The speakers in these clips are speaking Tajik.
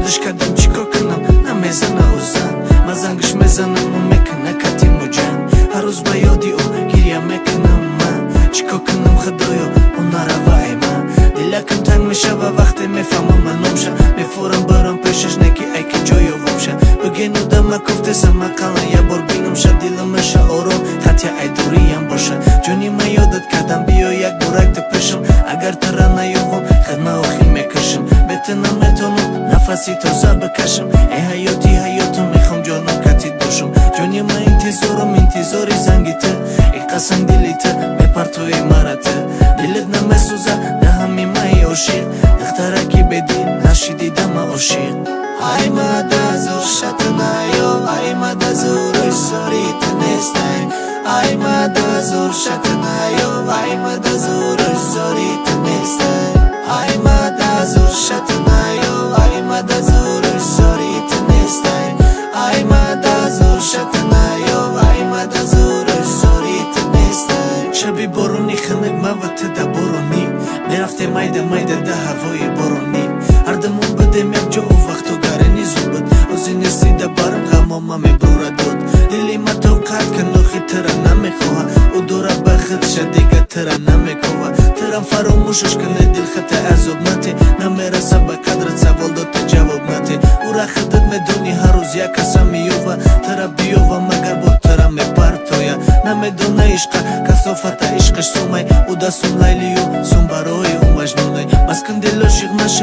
یادش کردم چیکار کنم نمیزنه او زن من زنگش میزنم و میکنه کتیم و جنگ هر روز با یادی او گریه میکنم من چیکار کنم خدایا اون نروای من دلکم تنگ میشه و وقتی میفهمم من نمشه میفورم برام پیشش نکی ای که جای وامشه بگین او دم کفته سمقالا یه بار بینم شد دیلم میشه آروم خطی ای دوریم باشه جونی من یادت کردم بیا یک برک پیشم اگر ترا نیوم خدمه آخی میکشم بتنم میتونم نفسی تازه بکشم ای حیاتو میخوام جانم کتید باشم جونی من انتظاری زنگیته ای قسم دیلیته میپرتوی مرته دلت نمیسوزه ده همی مای عاشق دخترکی بدین نشیدی دم عاشق ای مده زور شتنایو ای مده زورش زوریت نیستن ای مده زور شتنایو ای مده زورش زوریت نیستن ای مده زور شتنایو ای مده زورش زوریت نیستن ای مده زور شتنایو ای مده زورش زوریت نیستن شبی بارونی خنک موت ده بارونی میرفته مایده ده هوای بارونی هر دمون بدم یک جا و وقتو گرنی زوبت اوزی نیستی ده بارم غماما میبروره دود دلی ما توقعت که نوخی ترا نمیخواه او دوره بخیر شد دیگه ترا نمیکوه ترم فراموشش کنه دل خط عذاب نتی نمیرسه به قدرت سوال داد جواب نتی او را خودت میدونی هر روز یک کسا میوه ترا بیوه مگر با ترا میپرتویه نمیدونه عشق کسافت عشقش سومای او دا سوم لیلیو سوم برای او مجنونه مسکن دل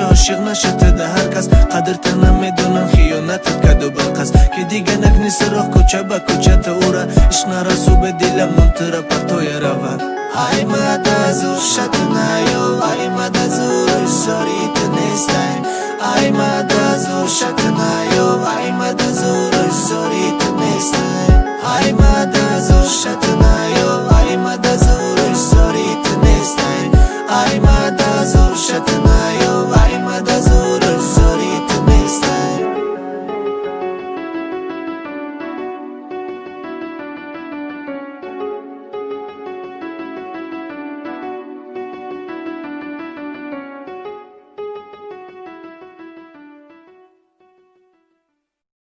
عاشق نشه تده هر کس قدر تا نمیدونن خیانتت کدو برقص که دیگه نکنی سراخ کوچه با کوچه تا او را عشق نرسو به دلم منتره پرتوی روه ای مده زور شتنایو